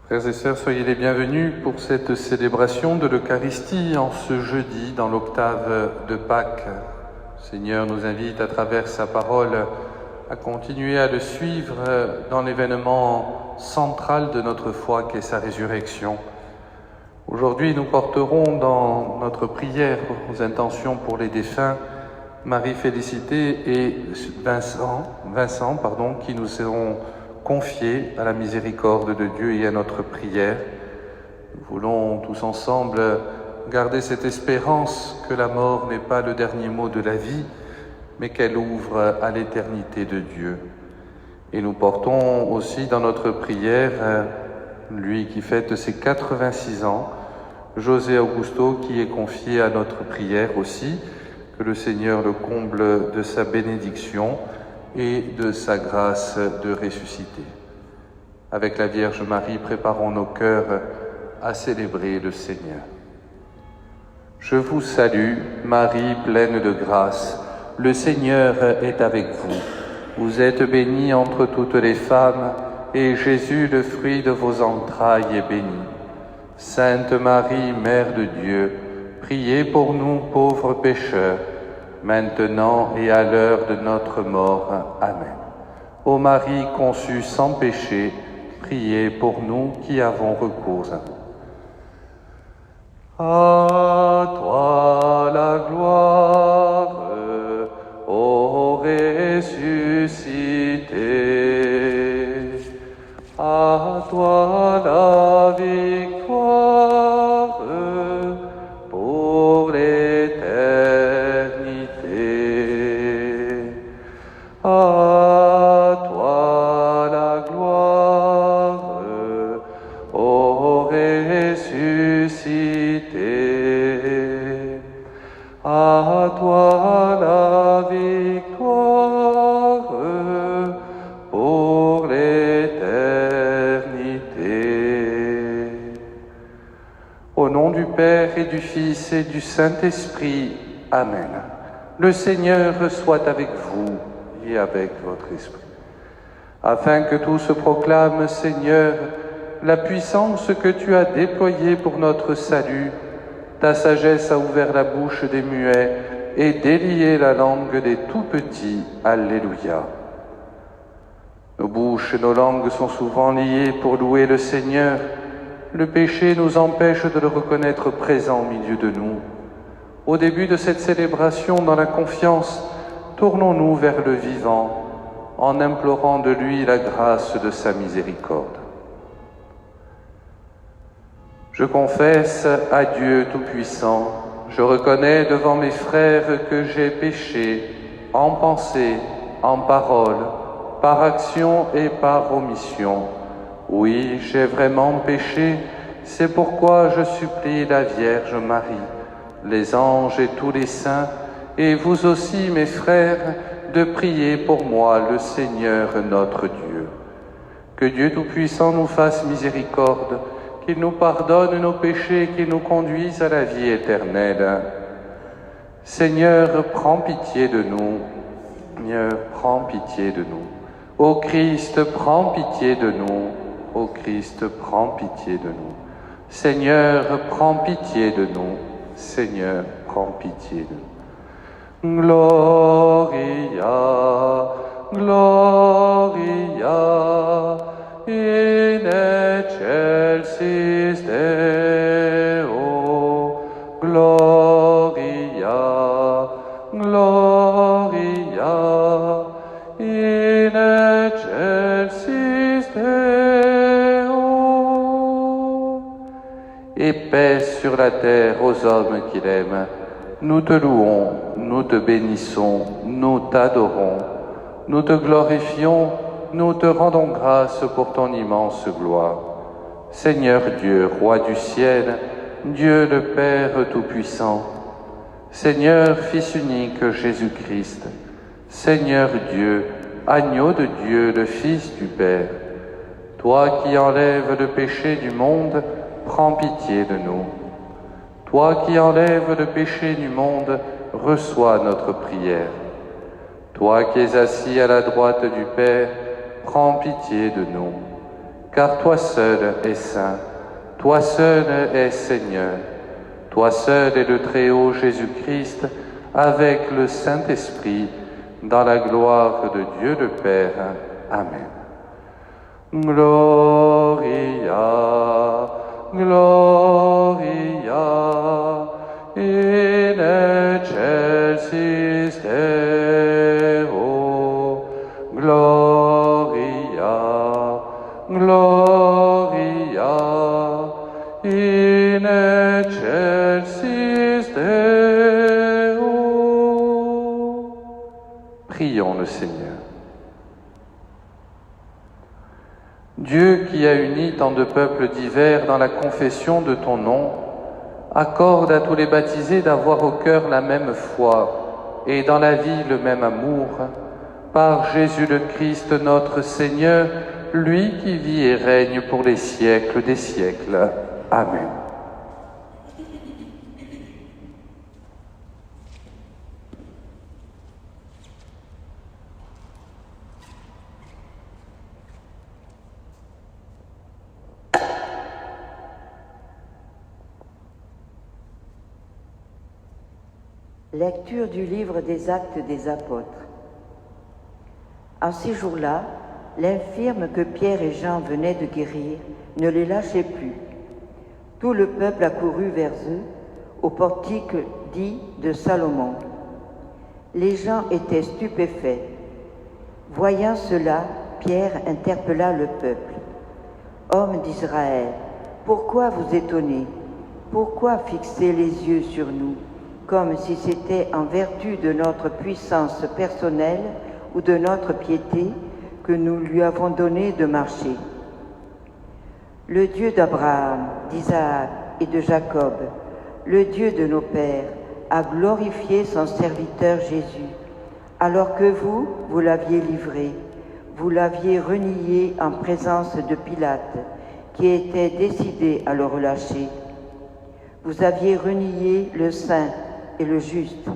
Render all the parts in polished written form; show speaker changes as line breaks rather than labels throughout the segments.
Frères et sœurs, soyez les bienvenus pour cette célébration de l'Eucharistie en ce jeudi dans l'octave de Pâques. Le Seigneur nous invite à travers sa parole à continuer à le suivre dans l'événement central de notre foi qu'est sa résurrection. Aujourd'hui, nous porterons dans notre prière aux intentions pour les défunts Marie-Félicité et Vincent, qui nous seront confiés à la miséricorde de Dieu et à notre prière. Nous voulons tous ensemble garder cette espérance que la mort n'est pas le dernier mot de la vie, mais qu'elle ouvre à l'éternité de Dieu. Et nous portons aussi dans notre prière lui qui fête ses 86 ans, José Augusto, qui est confié à notre prière aussi, que le Seigneur le comble de sa bénédiction et de sa grâce de ressusciter. Avec la Vierge Marie, préparons nos cœurs à célébrer le Seigneur. Je vous salue, Marie pleine de grâce, le Seigneur est avec vous. Vous êtes bénie entre toutes les femmes, et Jésus, le fruit de vos entrailles, est béni. Sainte Marie, Mère de Dieu, priez pour nous pauvres pécheurs, maintenant et à l'heure de notre mort. Amen. Ô Marie conçue sans péché, priez pour nous qui avons recours à vous. À toi la gloire, ô ressuscité, à toi la victoire pour l'éternité. À toi la gloire, ô ressuscité, à toi la victoire pour l'éternité. Au nom du Père et du Fils et du Saint-Esprit. Amen. Le Seigneur soit avec vous et avec votre esprit. Afin que tout se proclame, Seigneur, la puissance que tu as déployée pour notre salut, ta sagesse a ouvert la bouche des muets et délié la langue des tout-petits. Alléluia. Nos bouches et nos langues sont souvent liées pour louer le Seigneur. Le péché nous empêche de le reconnaître présent au milieu de nous. Au début de cette célébration, dans la confiance, tournons-nous vers le vivant, en implorant de lui la grâce de sa miséricorde. Je confesse à Dieu Tout-Puissant, je reconnais devant mes frères que j'ai péché en pensée, en parole, par action et par omission. Oui, j'ai vraiment péché, c'est pourquoi je supplie la Vierge Marie, les anges et tous les saints, et vous aussi, mes frères, de prier pour moi, le Seigneur notre Dieu. Que Dieu Tout-Puissant nous fasse miséricorde, qu'il nous pardonne nos péchés et qu'il nous conduise à la vie éternelle. Seigneur, prends pitié de nous. Seigneur, prends pitié de nous. Ô Christ, prends pitié de nous. Ô Christ, prends pitié de nous. Seigneur, prends pitié de nous. Seigneur, prends pitié de nous. Gloria, Gloria, in excelsis Deo, Gloria, Gloria, in excelsis Deo. Et paix sur la terre aux hommes qu'il aime. Nous te louons, nous te bénissons, nous t'adorons, nous te glorifions, nous te rendons grâce pour ton immense gloire. Seigneur Dieu, Roi du ciel, Dieu le Père Tout-Puissant, Seigneur Fils unique Jésus-Christ, Seigneur Dieu, Agneau de Dieu, le Fils du Père, toi qui enlèves le péché du monde, prends pitié de nous. Toi qui enlèves le péché du monde, reçois notre prière. Toi qui es assis à la droite du Père, prends pitié de nous. car toi seul es saint, toi seul es Seigneur, toi seul es le Très-Haut Jésus-Christ, avec le Saint-Esprit, dans la gloire de Dieu le Père. Amen. Gloria, Gloria, in excelsis Deo, Gloria, Gloria, in excelsis Deo. Prions le Seigneur. Dieu qui a uni tant de peuples divers dans la confession de ton nom, accorde à tous les baptisés d'avoir au cœur la même foi et dans la vie le même amour, par Jésus le Christ notre Seigneur, lui qui vit et règne pour les siècles des siècles. Amen.
Lecture du livre des Actes des Apôtres. En ces jours-là, l'infirme que Pierre et Jean venaient de guérir ne les lâchait plus. Tout le peuple accourut vers eux, au portique dit de Salomon. Les gens étaient stupéfaits. Voyant cela, Pierre interpella le peuple. « Hommes d'Israël, pourquoi vous étonnez? Pourquoi fixer les yeux sur nous, comme si c'était en vertu de notre puissance personnelle ou de notre piété que nous lui avons donné de marcher? Le Dieu d'Abraham, d'Isaac et de Jacob, le Dieu de nos pères, a glorifié son serviteur Jésus, alors que vous l'aviez livré, vous l'aviez renié en présence de Pilate, qui était décidé à le relâcher. Vous aviez renié le saint et le juste,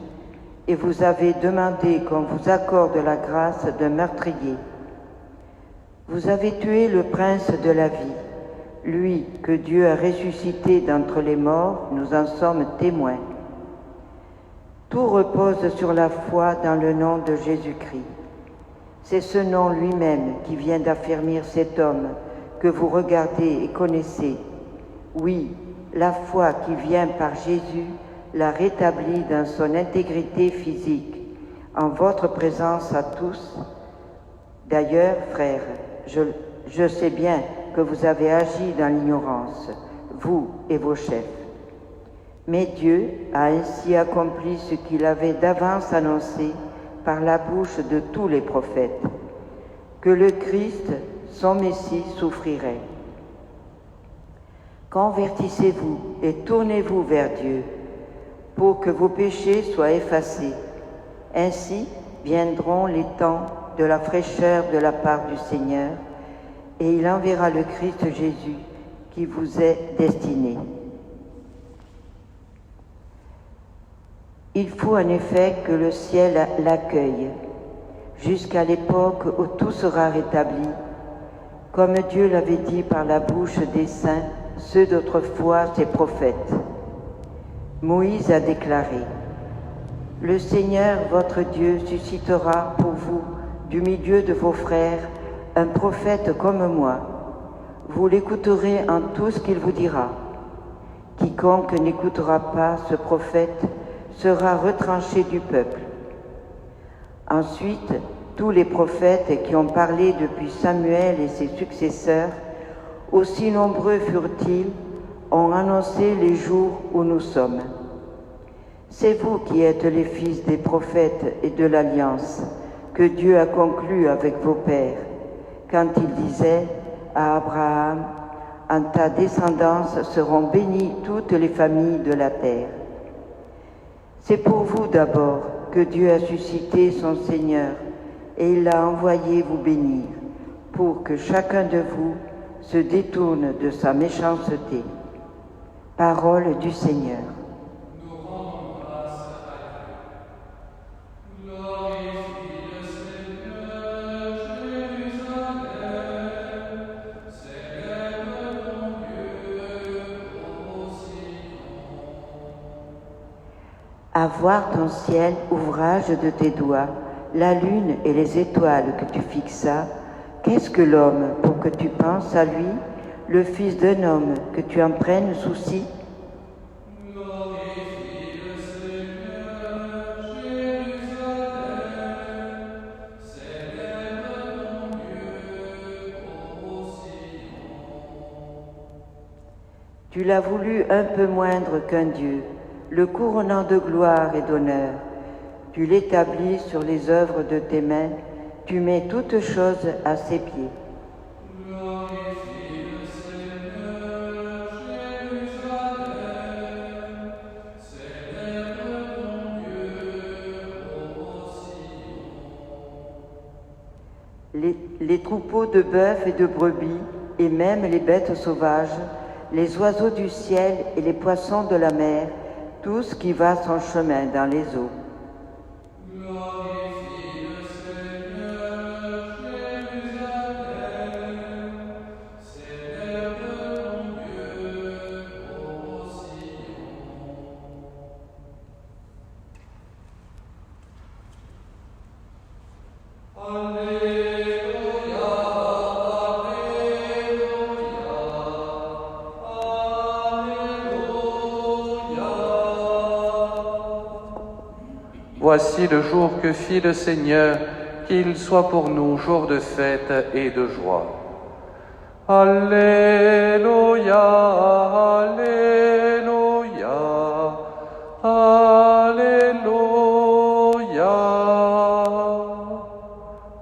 et vous avez demandé qu'on vous accorde la grâce d'un meurtrier. Vous avez tué le prince de la vie, lui que Dieu a ressuscité d'entre les morts, nous en sommes témoins. Tout repose sur la foi dans le nom de Jésus-Christ. C'est ce nom lui-même qui vient d'affermir cet homme que vous regardez et connaissez. Oui, la foi qui vient par Jésus l'a rétabli dans son intégrité physique, en votre présence à tous. D'ailleurs, frères, je sais bien que vous avez agi dans l'ignorance, vous et vos chefs. Mais Dieu a ainsi accompli ce qu'il avait d'avance annoncé par la bouche de tous les prophètes, que le Christ, son Messie, souffrirait. Convertissez-vous et tournez-vous vers Dieu, pour que vos péchés soient effacés. Ainsi viendront les temps de la fraîcheur de la part du Seigneur, et il enverra le Christ Jésus qui vous est destiné. Il faut en effet que le ciel l'accueille, jusqu'à l'époque où tout sera rétabli, comme Dieu l'avait dit par la bouche des saints, ceux d'autrefois, ses prophètes. Moïse a déclaré: « Le Seigneur, votre Dieu, suscitera pour vous, du milieu de vos frères, un prophète comme moi. Vous l'écouterez en tout ce qu'il vous dira. Quiconque n'écoutera pas ce prophète sera retranché du peuple. » Ensuite, tous les prophètes qui ont parlé depuis Samuel et ses successeurs, aussi nombreux furent-ils, ont annoncé les jours où nous sommes. C'est vous qui êtes les fils des prophètes et de l'alliance que Dieu a conclue avec vos pères, quand il disait à Abraham: « En ta descendance seront bénies toutes les familles de la terre. » C'est pour vous d'abord que Dieu a suscité son Seigneur, et il l'a envoyé vous bénir, pour que chacun de vous se détourne de sa méchanceté. Parole du Seigneur.
Nous rendons grâce à Dieu. Glorifie le Seigneur, Jérusalem. Seigneur,
à voir ton ciel, ouvrage de tes doigts, la lune et les étoiles que tu fixas. Qu'est-ce que l'homme pour que tu penses à lui, le fils d'un homme que tu en prennes souci? Tu l'as voulu un peu moindre qu'un Dieu, le couronnant de gloire et d'honneur. Tu l'établis sur les œuvres de tes mains, tu mets toutes choses à ses pieds. Les troupeaux de bœufs et de brebis, et même les bêtes sauvages, les oiseaux du ciel et les poissons de la mer, tout ce qui va son chemin dans les eaux.
Voici le jour que fit le Seigneur, qu'il soit pour nous jour de fête et de joie. Alléluia, Alléluia, Alléluia.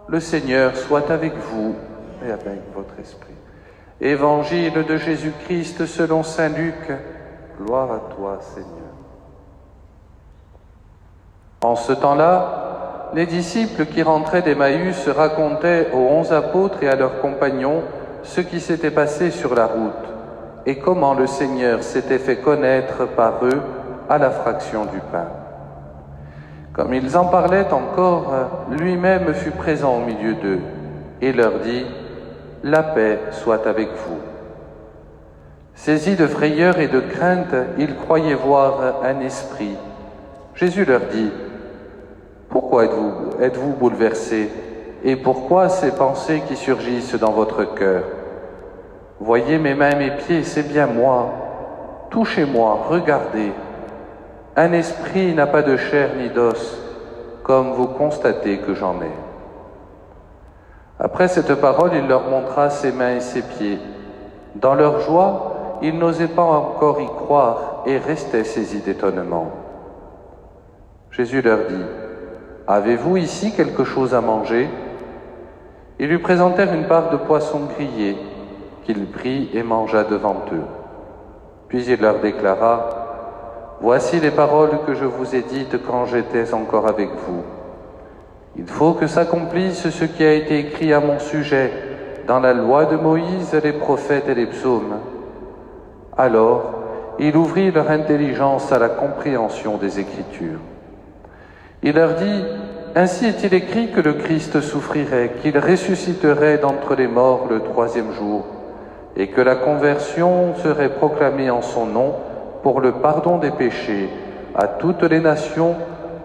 Le Seigneur soit avec vous et avec votre esprit. Évangile de Jésus-Christ selon saint Luc. Gloire à toi, Seigneur. En ce temps-là, les disciples qui rentraient d'Emmaüs racontaient aux 11 apôtres et à leurs compagnons ce qui s'était passé sur la route et comment le Seigneur s'était fait connaître par eux à la fraction du pain. Comme ils en parlaient encore, lui-même fut présent au milieu d'eux et leur dit « La paix soit avec vous ». Saisis de frayeur et de crainte, ils croyaient voir un esprit. Jésus leur dit « Pourquoi êtes-vous bouleversés et pourquoi ces pensées qui surgissent dans votre cœur? Voyez mes mains et mes pieds, c'est bien moi. Touchez-moi, regardez. Un esprit n'a pas de chair ni d'os, comme vous constatez que j'en ai. » Après cette parole, il leur montra ses mains et ses pieds. Dans leur joie, ils n'osaient pas encore y croire et restaient saisis d'étonnement. Jésus leur dit « Avez-vous ici quelque chose à manger ?» Ils lui présentèrent une part de poisson grillé, qu'il prit et mangea devant eux. Puis il leur déclara « Voici les paroles que je vous ai dites quand j'étais encore avec vous. Il faut que s'accomplisse ce qui a été écrit à mon sujet dans la loi de Moïse, les prophètes et les psaumes. » Alors, il ouvrit leur intelligence à la compréhension des Écritures. Il leur dit « Ainsi est-il écrit que le Christ souffrirait, qu'il ressusciterait d'entre les morts le 3e jour, et que la conversion serait proclamée en son nom pour le pardon des péchés à toutes les nations,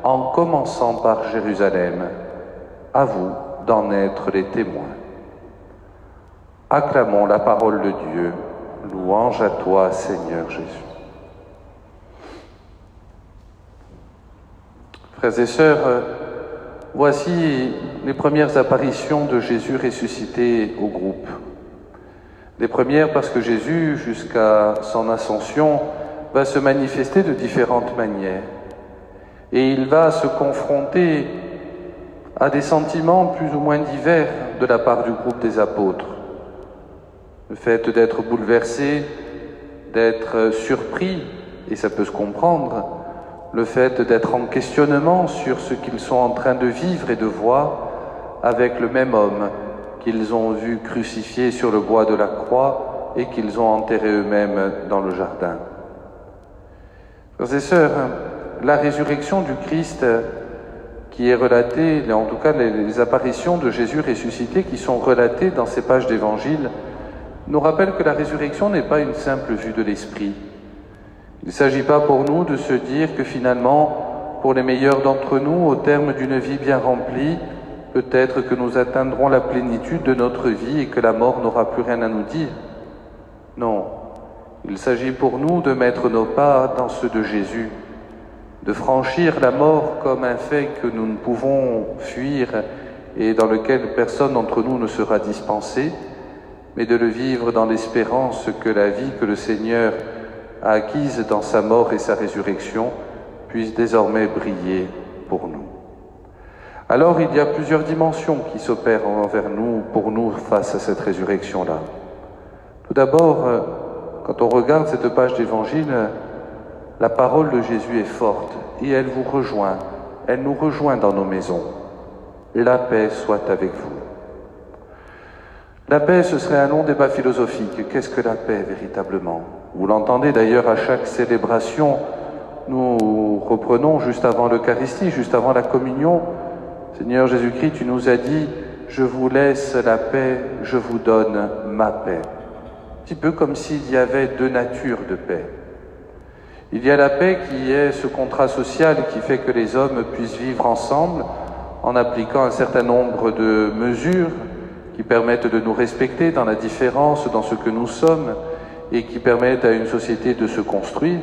en commençant par Jérusalem. À vous d'en être les témoins. » Acclamons la parole de Dieu. Louange à toi, Seigneur Jésus. Frères et sœurs, voici les premières apparitions de Jésus ressuscité au groupe. Les premières parce que Jésus, jusqu'à son ascension, va se manifester de différentes manières. Et il va se confronter à des sentiments plus ou moins divers de la part du groupe des apôtres. Le fait d'être bouleversé, d'être surpris, et ça peut se comprendre, le fait d'être en questionnement sur ce qu'ils sont en train de vivre et de voir avec le même homme qu'ils ont vu crucifié sur le bois de la croix et qu'ils ont enterré eux-mêmes dans le jardin. Frères et sœurs, la résurrection du Christ qui est relatée, en tout cas les apparitions de Jésus ressuscité qui sont relatées dans ces pages d'évangile, nous rappellent que la résurrection n'est pas une simple vue de l'esprit. Il ne s'agit pas pour nous de se dire que finalement, pour les meilleurs d'entre nous, au terme d'une vie bien remplie, peut-être que nous atteindrons la plénitude de notre vie et que la mort n'aura plus rien à nous dire. Non, il s'agit pour nous de mettre nos pas dans ceux de Jésus, de franchir la mort comme un fait que nous ne pouvons fuir et dans lequel personne d'entre nous ne sera dispensé, mais de le vivre dans l'espérance que la vie que le Seigneur a acquise dans sa mort et sa résurrection puisse désormais briller pour nous. Alors il y a plusieurs dimensions qui s'opèrent envers nous, pour nous, face à cette résurrection-là. Tout d'abord, quand on regarde cette page d'Évangile, la parole de Jésus est forte et elle vous rejoint, elle nous rejoint dans nos maisons. La paix soit avec vous. La paix, ce serait un long débat philosophique. Qu'est-ce que la paix véritablement? Vous l'entendez d'ailleurs à chaque célébration. Nous reprenons juste avant l'Eucharistie, juste avant la communion. Seigneur Jésus-Christ, tu nous as dit « Je vous laisse la paix, je vous donne ma paix ». Un petit peu comme s'il y avait deux natures de paix. Il y a la paix qui est ce contrat social qui fait que les hommes puissent vivre ensemble en appliquant un certain nombre de mesures qui permettent de nous respecter dans la différence, dans ce que nous sommes, et qui permettent à une société de se construire.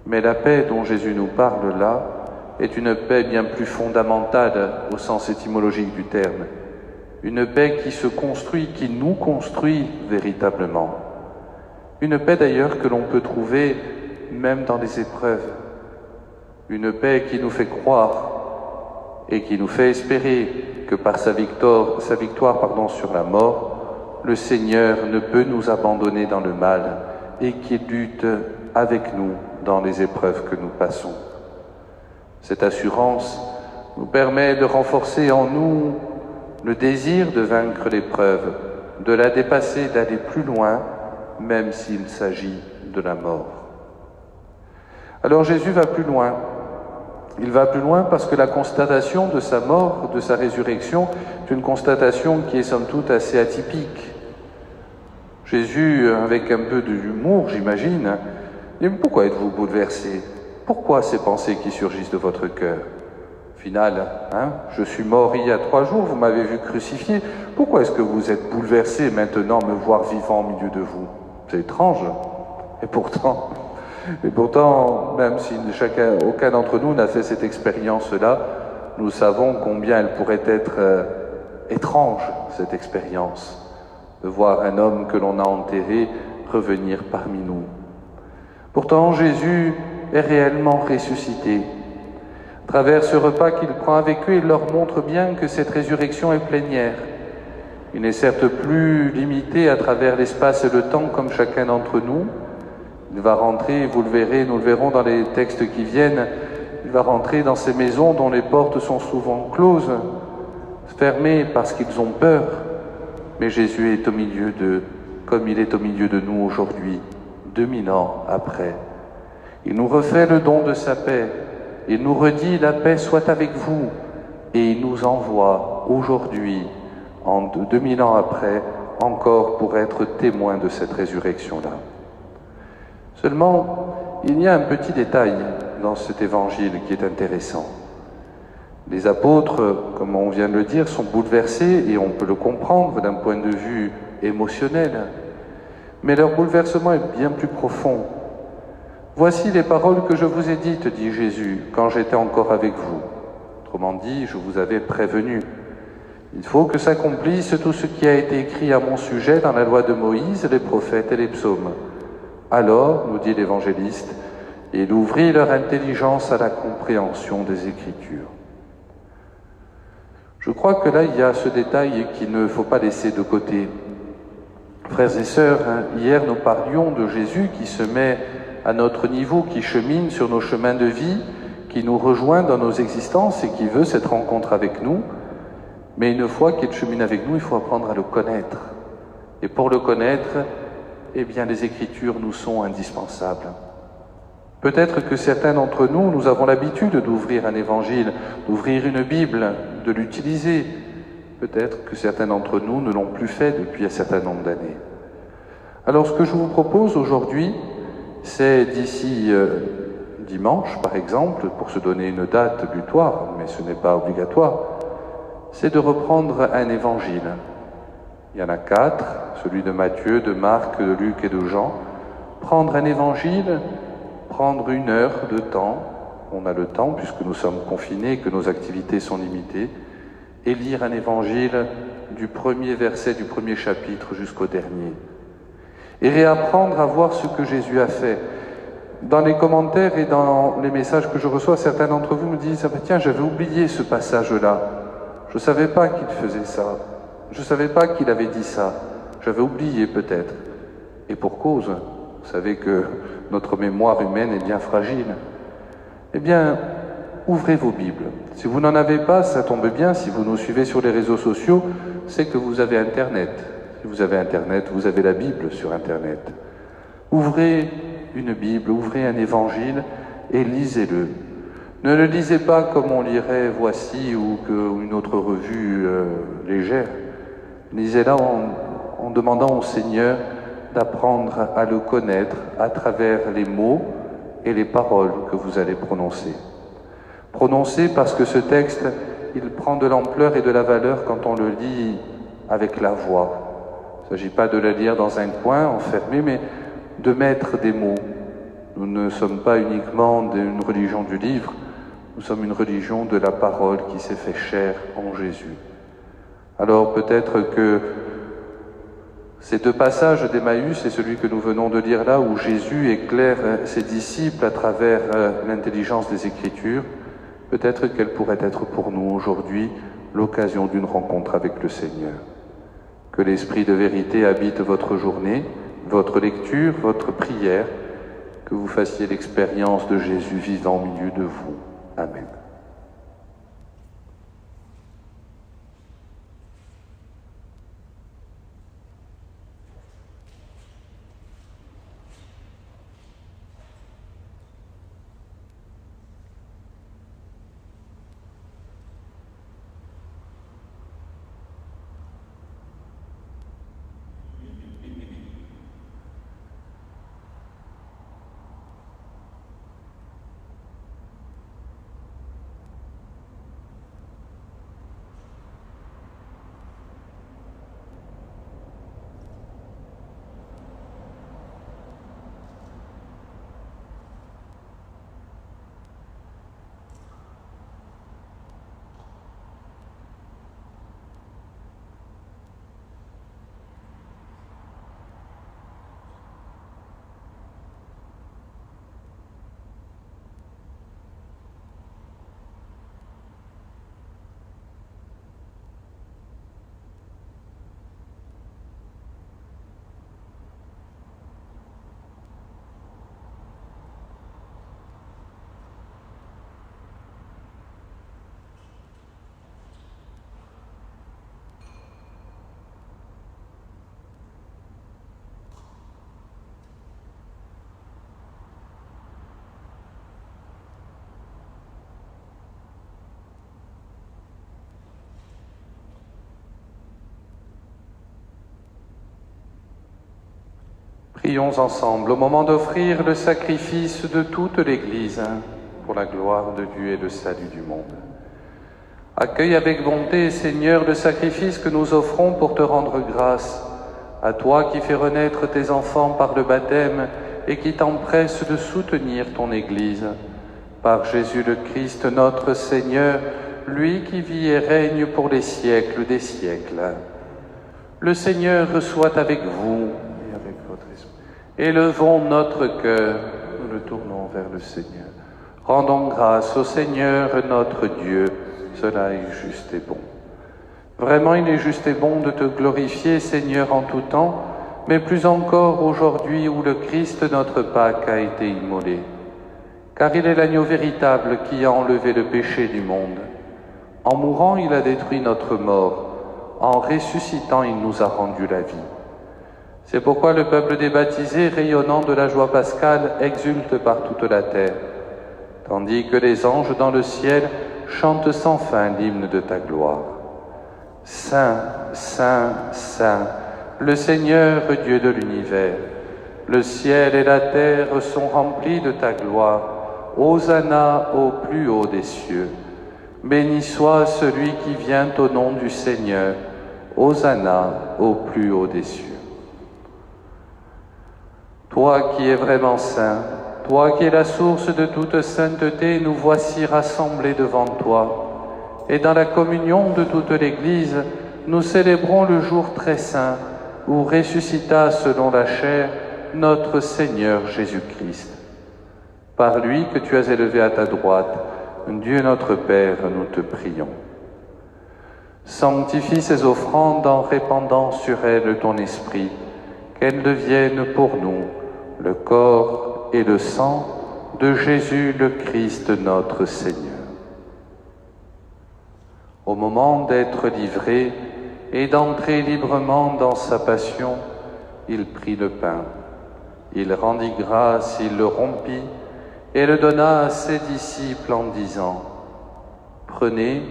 Mais la paix dont Jésus nous parle là est une paix bien plus fondamentale au sens étymologique du terme. Une paix qui se construit, qui nous construit véritablement. Une paix d'ailleurs que l'on peut trouver même dans les épreuves. Une paix qui nous fait croire et qui nous fait espérer que par sa victoire sur la mort, le Seigneur ne peut nous abandonner dans le mal et qu'il lutte avec nous dans les épreuves que nous passons. Cette assurance nous permet de renforcer en nous le désir de vaincre l'épreuve, de la dépasser, d'aller plus loin, même s'il s'agit de la mort. Alors Jésus va plus loin. Il va plus loin parce que la constatation de sa mort, de sa résurrection, est une constatation qui est somme toute assez atypique. Jésus, avec un peu d'humour, j'imagine, dit « Mais pourquoi êtes-vous bouleversés? Pourquoi ces pensées qui surgissent de votre cœur? Au final, je suis mort il y a 3 jours, vous m'avez vu crucifié. Pourquoi est-ce que vous êtes bouleversés maintenant me voir vivant au milieu de vous? C'est étrange. Et pourtant, même si aucun d'entre nous n'a fait cette expérience-là, nous savons combien elle pourrait être étrange, cette expérience, de voir un homme que l'on a enterré revenir parmi nous. Pourtant, Jésus est réellement ressuscité. À travers ce repas qu'il prend avec eux, il leur montre bien que cette résurrection est plénière. Il n'est certes plus limité à travers l'espace et le temps comme chacun d'entre nous. Il va rentrer, vous le verrez, nous le verrons dans les textes qui viennent, il va rentrer dans ces maisons dont les portes sont souvent closes, fermées parce qu'ils ont peur. Mais Jésus est au milieu d'eux, comme il est au milieu de nous aujourd'hui, 2000 ans après. Il nous refait le don de sa paix. Il nous redit « La paix soit avec vous » et il nous envoie aujourd'hui, 2000 ans après, encore pour être témoins de cette résurrection-là. Seulement, il y a un petit détail dans cet évangile qui est intéressant. Les apôtres, comme on vient de le dire, sont bouleversés et on peut le comprendre d'un point de vue émotionnel. Mais leur bouleversement est bien plus profond. « Voici les paroles que je vous ai dites, dit Jésus, quand j'étais encore avec vous. » Autrement dit, je vous avais prévenu. Il faut que s'accomplisse tout ce qui a été écrit à mon sujet dans la loi de Moïse, les prophètes et les psaumes. Alors, nous dit l'évangéliste, il ouvrit leur intelligence à la compréhension des Écritures. Je crois que là, il y a ce détail qu'il ne faut pas laisser de côté. Frères et sœurs, hier nous parlions de Jésus qui se met à notre niveau, qui chemine sur nos chemins de vie, qui nous rejoint dans nos existences et qui veut cette rencontre avec nous. Mais une fois qu'il chemine avec nous, il faut apprendre à le connaître. Et pour le connaître, eh bien, les Écritures nous sont indispensables. Peut-être que certains d'entre nous, nous avons l'habitude d'ouvrir un évangile, d'ouvrir une Bible, de l'utiliser. Peut-être que certains d'entre nous ne l'ont plus fait depuis un certain nombre d'années. Alors, ce que je vous propose aujourd'hui, c'est d'ici dimanche, par exemple, pour se donner une date butoir, mais ce n'est pas obligatoire, c'est de reprendre un évangile. Il y en a 4, celui de Matthieu, de Marc, de Luc et de Jean. Prendre un évangile, prendre 1 heure de temps, on a le temps puisque nous sommes confinés, que nos activités sont limitées, et lire un évangile du premier verset du premier chapitre jusqu'au dernier. Et réapprendre à voir ce que Jésus a fait. Dans les commentaires et dans les messages que je reçois, certains d'entre vous me disent « Ah, tiens, j'avais oublié ce passage-là. Je ne savais pas qu'il faisait ça. Je ne savais pas qu'il avait dit ça. J'avais oublié peut-être. » Et pour cause, vous savez que notre mémoire humaine est bien fragile. Eh bien, ouvrez vos Bibles. Si vous n'en avez pas, ça tombe bien, si vous nous suivez sur les réseaux sociaux, c'est que vous avez Internet. Si vous avez Internet, vous avez la Bible sur Internet. Ouvrez une Bible, ouvrez un évangile et lisez-le. Ne le lisez pas comme on lirait Voici ou une autre revue légère. Lisez-la en demandant au Seigneur d'apprendre à le connaître à travers les mots et les paroles que vous allez prononcer. Prononcez parce que ce texte, il prend de l'ampleur et de la valeur quand on le lit avec la voix. Il ne s'agit pas de le lire dans un coin enfermé, mais de mettre des mots. Nous ne sommes pas uniquement une religion du livre, nous sommes une religion de la parole qui s'est fait chair en Jésus. Alors peut-être que ces 2 passages d'Emmaüs et celui que nous venons de lire là, où Jésus éclaire ses disciples à travers l'intelligence des Écritures, peut-être qu'elle pourrait être pour nous aujourd'hui l'occasion d'une rencontre avec le Seigneur. Que l'Esprit de vérité habite votre journée, votre lecture, votre prière, que vous fassiez l'expérience de Jésus vivant au milieu de vous. Amen. Prions ensemble au moment d'offrir le sacrifice de toute l'Église pour la gloire de Dieu et le salut du monde. Accueille avec bonté, Seigneur, le sacrifice que nous offrons pour te rendre grâce, à toi qui fais renaître tes enfants par le baptême et qui t'empresse de soutenir ton Église. Par Jésus le Christ, notre Seigneur, lui qui vit et règne pour les siècles des siècles. Le Seigneur soit avec vous et avec votre esprit. Élevons notre cœur, nous le tournons vers le Seigneur. Rendons grâce au Seigneur notre Dieu, cela est juste et bon. Vraiment, il est juste et bon de te glorifier, Seigneur, en tout temps, mais plus encore aujourd'hui où le Christ, notre Pâque, a été immolé. Car il est l'agneau véritable qui a enlevé le péché du monde. En mourant, il a détruit notre mort. En ressuscitant, il nous a rendu la vie. C'est pourquoi le peuple des baptisés, rayonnant de la joie pascale, exulte par toute la terre, tandis que les anges dans le ciel chantent sans fin l'hymne de ta gloire. Saint, Saint, Saint, le Seigneur Dieu de l'univers, le ciel et la terre sont remplis de ta gloire. Hosanna au plus haut des cieux. Béni soit celui qui vient au nom du Seigneur. Hosanna au plus haut des cieux. Toi qui es vraiment saint, toi qui es la source de toute sainteté, nous voici rassemblés devant toi. Et dans la communion de toute l'Église, nous célébrons le jour très saint où ressuscita selon la chair notre Seigneur Jésus-Christ. Par lui que tu as élevé à ta droite, Dieu notre Père, nous te prions. Sanctifie ces offrandes en répandant sur elles ton esprit, qu'elles deviennent pour nous le corps et le sang de Jésus le Christ notre Seigneur. Au moment d'être livré et d'entrer librement dans sa passion, il prit le pain. Il rendit grâce, il le rompit et le donna à ses disciples en disant : « Prenez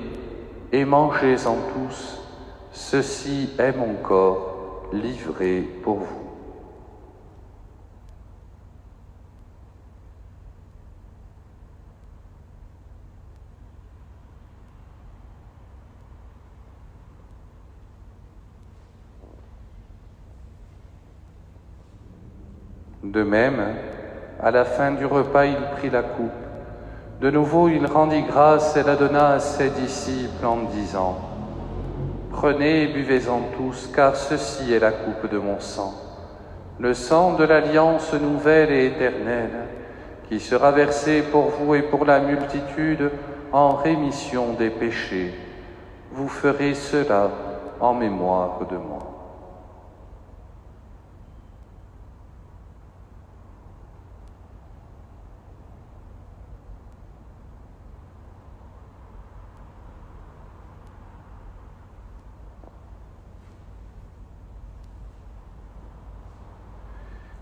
et mangez-en tous, ceci est mon corps livré pour vous. » De même, à la fin du repas, il prit la coupe. De nouveau, il rendit grâce et la donna à ses disciples en disant : « Prenez et buvez-en tous, car ceci est la coupe de mon sang, le sang de l'alliance nouvelle et éternelle, qui sera versé pour vous et pour la multitude en rémission des péchés. Vous ferez cela en mémoire de moi. »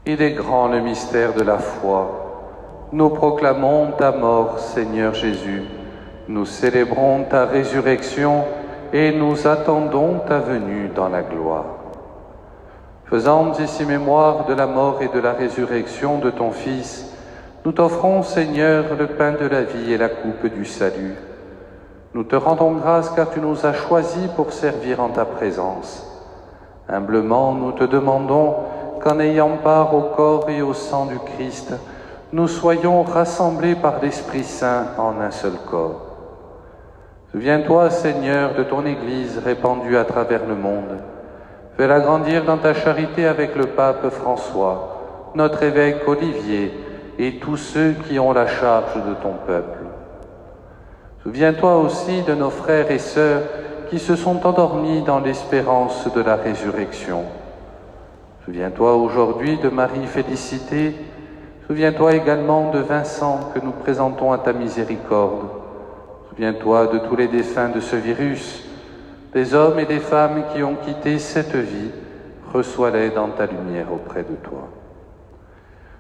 Il est grand le mystère de la foi. Nous proclamons ta mort, Seigneur Jésus. Nous célébrons ta résurrection et nous attendons ta venue dans la gloire. Faisant ici mémoire de la mort et de la résurrection de ton Fils, nous t'offrons, Seigneur, le pain de la vie et la coupe du salut. Nous te rendons grâce car tu nous as choisis pour servir en ta présence. Humblement, nous te demandons qu'en ayant part au corps et au sang du Christ, nous soyons rassemblés par l'Esprit Saint en un seul corps. Souviens-toi, Seigneur, de ton Église répandue à travers le monde. Fais-la grandir dans ta charité avec le pape François, notre évêque Olivier et tous ceux qui ont la charge de ton peuple. Souviens-toi aussi de nos frères et sœurs qui se sont endormis dans l'espérance de la résurrection. Souviens-toi aujourd'hui de Marie-Félicité. Souviens-toi également de Vincent que nous présentons à ta miséricorde. Souviens-toi de tous les défunts de ce virus, des hommes et des femmes qui ont quitté cette vie. Reçois-les dans ta lumière auprès de toi.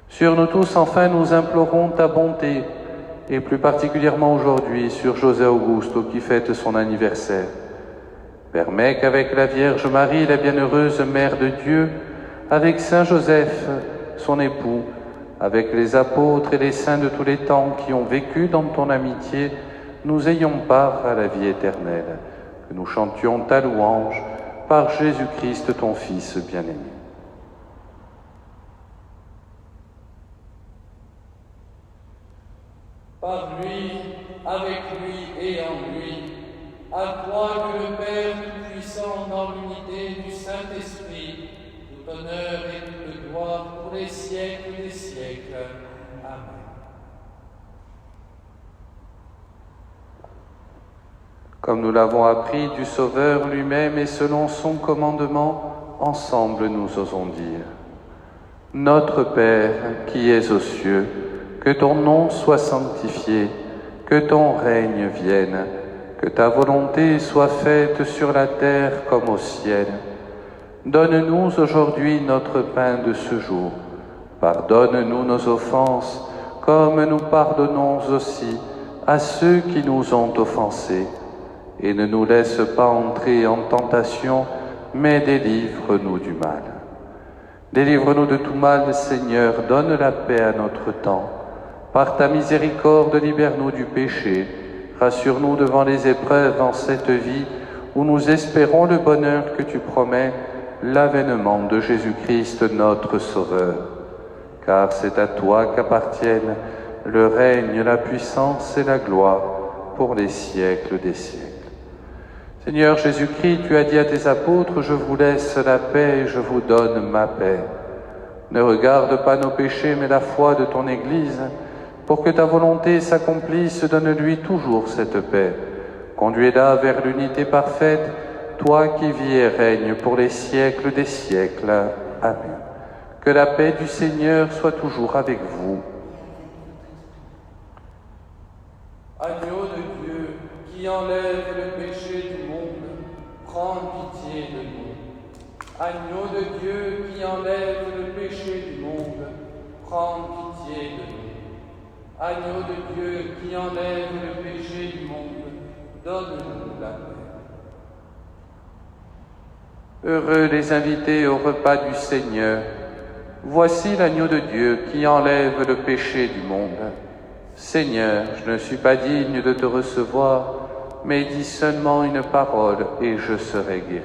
Sur nous tous, enfin, nous implorons ta bonté, et plus particulièrement aujourd'hui sur José Augusto qui fête son anniversaire. Permets qu'avec la Vierge Marie, la bienheureuse Mère de Dieu, avec Saint Joseph, son époux, avec les apôtres et les saints de tous les temps qui ont vécu dans ton amitié, nous ayons part à la vie éternelle, que nous chantions ta louange par Jésus-Christ, ton Fils bien-aimé.
Par lui, avec lui et en lui, à toi que le Père Tout-Puissant dans l'unité du Saint-Esprit, tout honneur et toute gloire pour les siècles des siècles. Amen.
Comme nous l'avons appris du Sauveur lui-même et selon son commandement, ensemble nous osons dire : Notre Père qui es aux cieux, que ton nom soit sanctifié, que ton règne vienne, que ta volonté soit faite sur la terre comme au ciel. Donne-nous aujourd'hui notre pain de ce jour. Pardonne-nous nos offenses, comme nous pardonnons aussi à ceux qui nous ont offensés. Et ne nous laisse pas entrer en tentation, mais délivre-nous du mal. Délivre-nous de tout mal, Seigneur, donne la paix à notre temps, Par ta miséricorde, libère-nous du péché. Rassure-nous devant les épreuves en cette vie où nous espérons le bonheur que tu promets, l'avènement de Jésus-Christ notre Sauveur. Car c'est à toi qu'appartiennent le règne, la puissance et la gloire pour les siècles des siècles. Seigneur Jésus-Christ, tu as dit à tes apôtres, je vous laisse la paix et je vous donne ma paix. Ne regarde pas nos péchés, mais la foi de ton Église. Pour que ta volonté s'accomplisse, donne-lui toujours cette paix. Conduis-la vers l'unité parfaite, toi qui vis et règnes pour les siècles des siècles. Amen. Que la paix du Seigneur soit toujours avec vous.
Agneau de Dieu, qui enlève le péché du monde, prends pitié de nous. Agneau de Dieu, qui enlève le péché du monde, prends pitié de nous. Agneau de Dieu, qui enlève le péché du monde, donne-nous la paix.
Heureux les invités au repas du Seigneur. Voici l'agneau de Dieu qui enlève le péché du monde. Seigneur, je ne suis pas digne de te recevoir, mais dis seulement une parole et je serai guéri.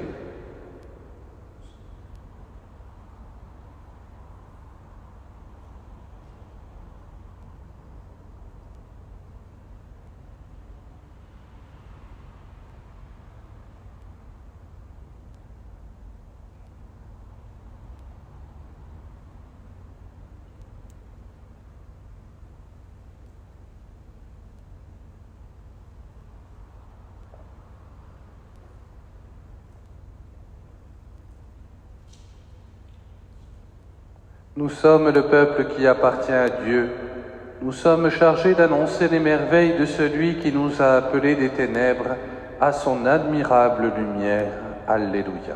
Nous sommes le peuple qui appartient à Dieu. Nous sommes chargés d'annoncer les merveilles de celui qui nous a appelés des ténèbres à son admirable lumière. Alléluia.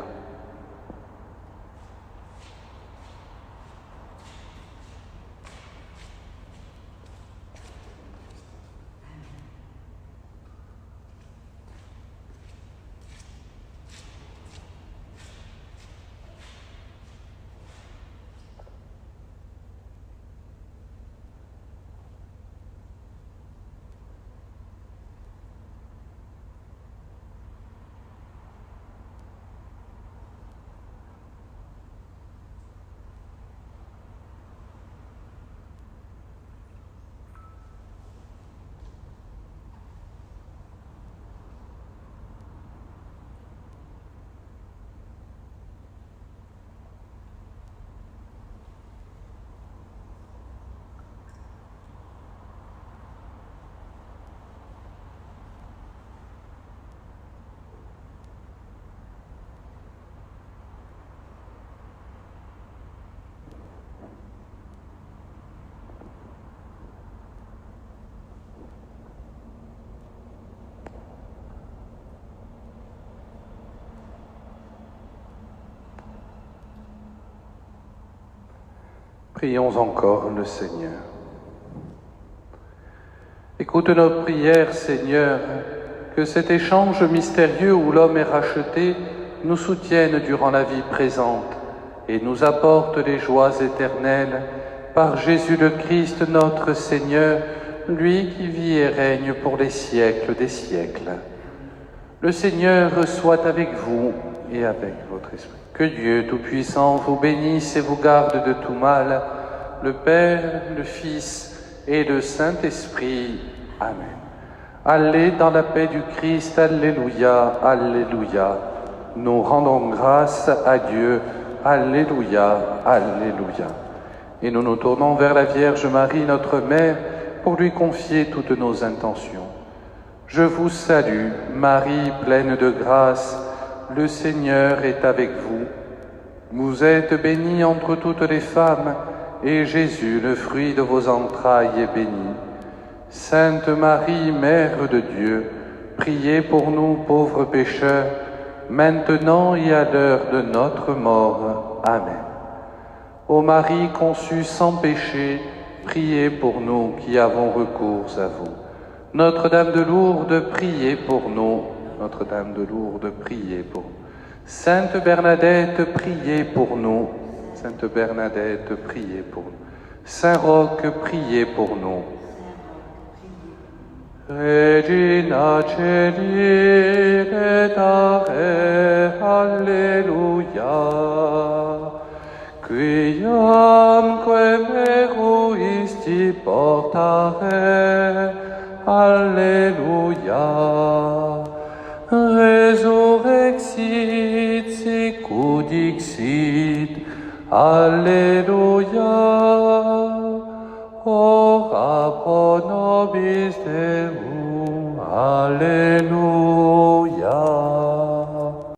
Prions encore le Seigneur. Écoute nos prières, Seigneur, que cet échange mystérieux où l'homme est racheté nous soutienne durant la vie présente et nous apporte les joies éternelles par Jésus le Christ notre Seigneur, lui qui vit et règne pour les siècles des siècles. Le Seigneur soit avec vous et avec votre esprit. Que Dieu Tout-Puissant vous bénisse et vous garde de tout mal, le Père, le Fils et le Saint-Esprit. Amen. Allez dans la paix du Christ. Alléluia, Alléluia. Nous rendons grâce à Dieu. Alléluia, Alléluia. Et nous nous tournons vers la Vierge Marie, notre Mère, pour lui confier toutes nos intentions. Je vous salue, Marie, pleine de grâce, le Seigneur est avec vous. Vous êtes bénie entre toutes les femmes, et Jésus, le fruit de vos entrailles, est béni. Sainte Marie, Mère de Dieu, priez pour nous pauvres pécheurs, maintenant et à l'heure de notre mort. Amen. Ô Marie conçue sans péché, priez pour nous qui avons recours à vous. Notre-Dame de Lourdes, priez pour nous. Notre-Dame de Lourdes, priez pour nous. Sainte Bernadette, priez pour nous. Sainte Bernadette, priez pour nous. Saint Roch, priez pour nous. Regina Celi redare, Alleluia. Quiamque meruisti portare, Alleluia. Resurrexit sicut dixit, Alleluia. Ora pro nobis Deum, Alleluia.